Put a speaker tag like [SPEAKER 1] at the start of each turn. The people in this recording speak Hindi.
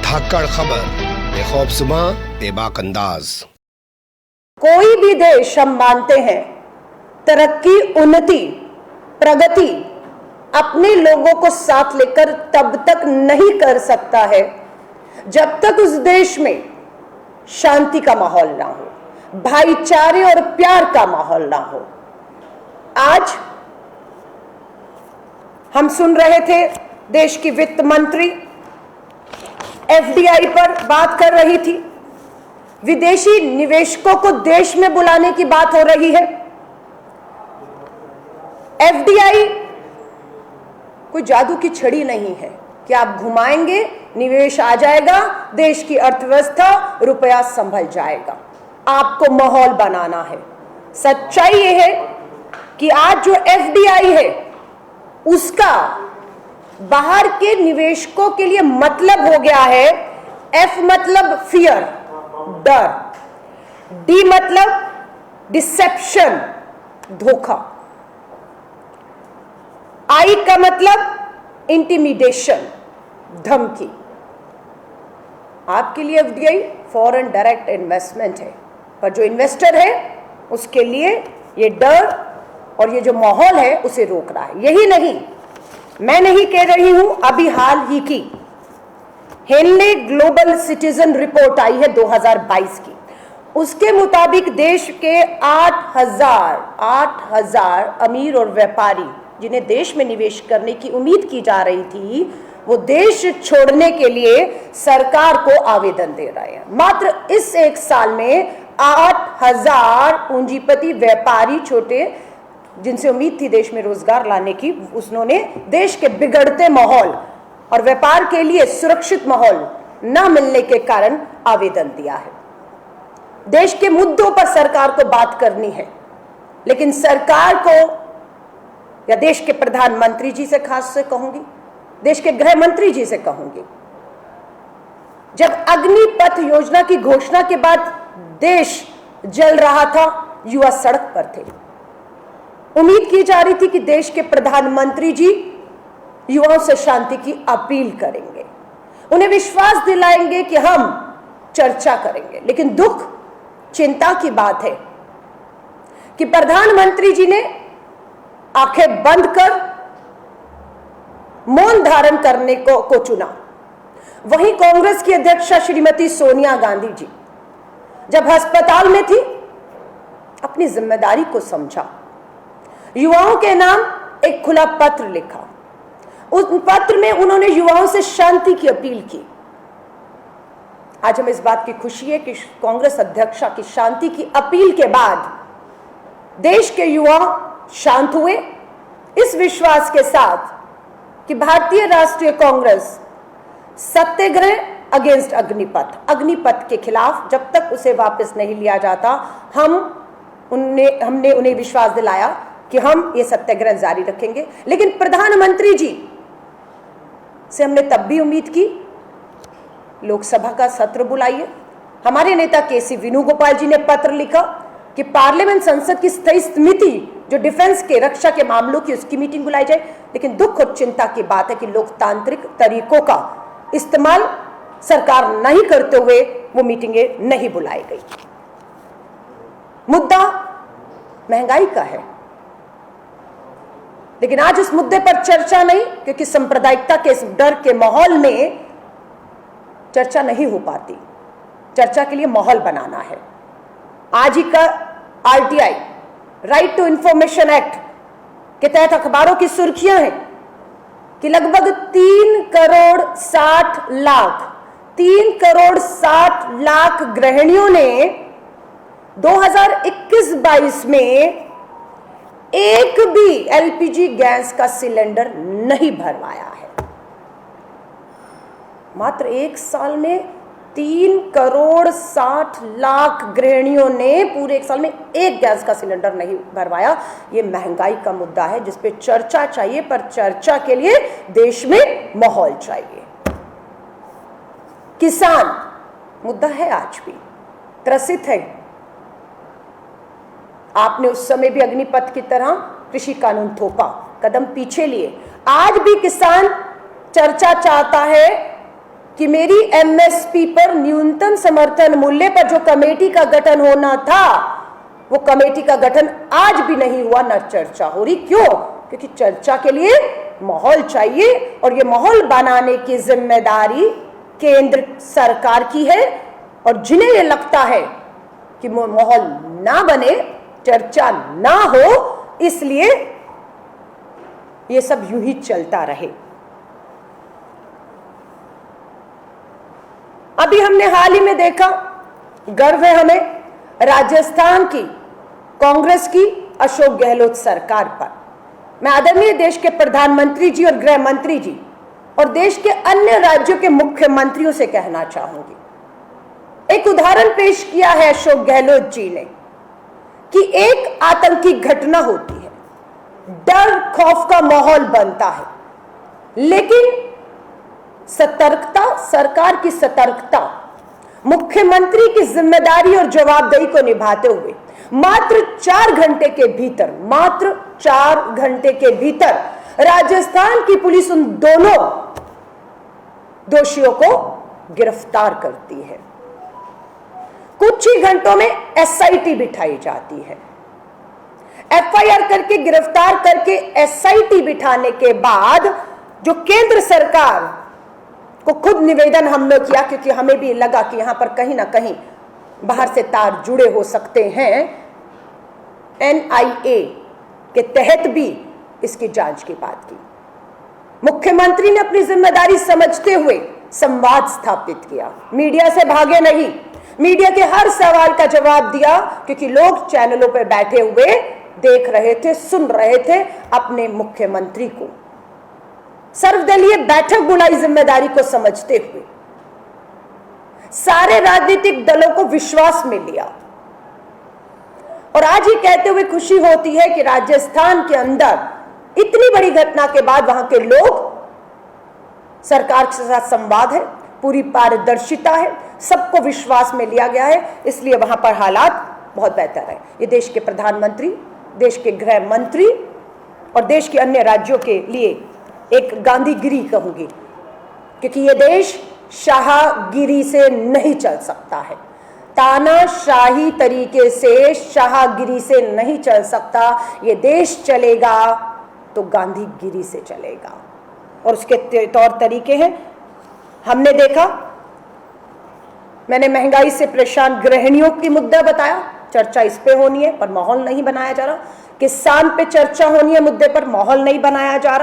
[SPEAKER 1] धाकड़ खबर, बेखौफज़ुमा बेबाक अंदाज।
[SPEAKER 2] कोई भी देश हम मानते हैं तरक्की, उन्नति, प्रगति अपने लोगों को साथ लेकर तब तक नहीं कर सकता है जब तक उस देश में शांति का माहौल ना हो, भाईचारे और प्यार का माहौल ना हो। आज हम सुन रहे थे देश की वित्त मंत्री एफडीआई पर बात कर रही थी, विदेशी निवेशकों को देश में बुलाने की बात हो रही है। एफडीआई कोई जादू की छड़ी नहीं है कि आप घुमाएंगे निवेश आ जाएगा, देश की अर्थव्यवस्था, रुपया संभल जाएगा। आपको माहौल बनाना है। सच्चाई यह है कि आज जो एफडीआई है उसका बाहर के निवेशकों के लिए मतलब हो गया है, एफ मतलब फियर, डर, डी मतलब डिसेप्शन, धोखा, आई का मतलब इंटिमिडेशन, धमकी। आपके लिए एफडीआई फॉरेन डायरेक्ट इन्वेस्टमेंट है, पर जो इन्वेस्टर है उसके लिए ये डर और ये जो माहौल है उसे रोक रहा है। यही नहीं, मैं नहीं कह रही हूं, अभी हाल ही की हेनले ग्लोबल सिटीजन रिपोर्ट आई है 2022 की। उसके मुताबिक देश के 8,000 अमीर और व्यापारी जिन्हें देश में निवेश करने की उम्मीद की जा रही थी, वो देश छोड़ने के लिए सरकार को आवेदन दे रहे हैं। मात्र इस एक साल में 8,000 पूंजीपति व्यापारी, छोटे, जिनसे उम्मीद थी देश में रोजगार लाने की, उन्होंने देश के बिगड़ते माहौल और व्यापार के लिए सुरक्षित माहौल न मिलने के कारण आवेदन दिया है। देश के मुद्दों पर सरकार को बात करनी है, लेकिन सरकार को, या देश के प्रधानमंत्री जी से खास से कहूंगी, देश के गृह मंत्री जी से कहूंगी, जब अग्निपथ योजना की घोषणा के बाद देश जल रहा था, युवा सड़क पर थे। उम्मीद की जा रही थी कि देश के प्रधानमंत्री जी युवाओं से शांति की अपील करेंगे, उन्हें विश्वास दिलाएंगे कि हम चर्चा करेंगे। लेकिन दुख, चिंता की बात है कि प्रधानमंत्री जी ने आंखें बंद कर मौन धारण करने को चुना। वहीं कांग्रेस की अध्यक्षा श्रीमती सोनिया गांधी जी जब अस्पताल में थी, अपनी जिम्मेदारी को समझा, युवाओं के नाम एक खुला पत्र लिखा। उस पत्र में उन्होंने युवाओं से शांति की अपील की। आज हमें इस बात की खुशी है कि कांग्रेस अध्यक्षा की शांति की अपील के बाद देश के युवा शांत हुए, इस विश्वास के साथ कि भारतीय राष्ट्रीय कांग्रेस सत्याग्रह अगेंस्ट अग्निपथ के खिलाफ जब तक उसे वापस नहीं लिया जाता, हमने उन्हें विश्वास दिलाया कि हम ये सत्याग्रह जारी रखेंगे। लेकिन प्रधानमंत्री जी से हमने तब भी उम्मीद की, लोकसभा का सत्र बुलाइए। हमारे नेता केसी वेणुगोपाल जी ने पत्र लिखा कि पार्लियामेंट, संसद की स्थायी समिति जो डिफेंस के, रक्षा के मामलों की, उसकी मीटिंग बुलाई जाए। लेकिन दुख और चिंता की बात है कि लोकतांत्रिक तरीकों का इस्तेमाल सरकार नहीं करते हुए वो मीटिंगें नहीं बुलाई गई। मुद्दा महंगाई का है, लेकिन आज उस मुद्दे पर चर्चा नहीं, क्योंकि सांप्रदायिकता के इस डर के माहौल में चर्चा नहीं हो पाती। चर्चा के लिए माहौल बनाना है। आज ही का RTI, right to information act के तहत अखबारों की सुर्खियां हैं कि लगभग 3 करोड़ 60 लाख गृहिणियों ने 2021-22 में एक भी एलपीजी गैस का सिलेंडर नहीं भरवाया है। मात्र एक साल में 3 करोड़ 60 लाख गृहिणियों ने पूरे एक साल में एक गैस का सिलेंडर नहीं भरवाया। ये महंगाई का मुद्दा है जिस पे चर्चा चाहिए, पर चर्चा के लिए देश में माहौल चाहिए। किसान मुद्दा है, आज भी त्रसित है। आपने उस समय भी अग्निपथ की तरह कृषि कानून थोपा, कदम पीछे लिए। आज भी किसान चर्चा चाहता है कि मेरी एमएसपी पर न्यूनतम समर्थन मूल्य पर जो कमेटी का गठन होना था, वो कमेटी का गठन आज भी नहीं हुआ, न चर्चा हो रही। क्यों? क्योंकि चर्चा के लिए माहौल चाहिए और ये माहौल बनाने की जिम्मेदारी केंद्र सरकार की है। और जिन्हें ये लगता है कि माहौल ना बने, चर्चा ना हो, इसलिए ये सब यूं ही चलता रहे। अभी हमने हाल ही में देखा, गर्व है हमें राजस्थान की कांग्रेस की अशोक गहलोत सरकार पर। मैं आदरणीय देश के प्रधानमंत्री जी और गृह मंत्री जी और देश के अन्य राज्यों के मुख्यमंत्रियों से कहना चाहूंगी, एक उदाहरण पेश किया है अशोक गहलोत जी ने कि एक आतंकी घटना होती है, डर खौफ का माहौल बनता है, लेकिन सतर्कता, सरकार की सतर्कता, मुख्यमंत्री की जिम्मेदारी और जवाबदेही को निभाते हुए मात्र 4 घंटे के भीतर, मात्र 4 घंटे के भीतर राजस्थान की पुलिस उन दोनों दोषियों को गिरफ्तार करती है। कुछ ही घंटों में एसआईटी बिठाई जाती है। एफआईआर करके गिरफ्तार करके एसआईटी बिठाने के बाद जो केंद्र सरकार को खुद निवेदन हमने किया, क्योंकि हमें भी लगा कि यहां पर कहीं ना कहीं बाहर से तार जुड़े हो सकते हैं, एनआईए के तहत भी इसकी जांच की बात की। मुख्यमंत्री ने अपनी जिम्मेदारी समझते हुए संवाद स्थापित किया, मीडिया से भागे नहीं, मीडिया के हर सवाल का जवाब दिया, क्योंकि लोग चैनलों पर बैठे हुए देख रहे थे, सुन रहे थे अपने मुख्यमंत्री को। सर्वदलीय बैठक बुलाई जिम्मेदारी को समझते हुए, सारे राजनीतिक दलों को विश्वास में लिया। और आज ये कहते हुए खुशी होती है कि राजस्थान के अंदर इतनी बड़ी घटना के बाद वहां के लोग, सरकार के साथ संवाद है, पूरी पारदर्शिता है, सबको विश्वास में लिया गया है, इसलिए वहां पर हालात बहुत बेहतर है। ये देश के प्रधानमंत्री, देश के गृह मंत्री और देश के अन्य राज्यों के लिए एक गांधीगिरी कहूंगी, क्योंकि ये देश शाहगिरी से नहीं चल सकता है, तानाशाही तरीके से, शाहगिरी से नहीं चल सकता। ये देश चलेगा तो गांधीगिरी से चलेगा, और उसके तौर तरीके हैं। हमने देखा, मैंने महंगाई से परेशान गृहिणियों की मुद्दा बताया, चर्चा इस पे होनी है पर माहौल नहीं बनाया जा रहा। किसान पे चर्चा होनी है मुद्दे पर, माहौल नहीं बनाया जा रहा।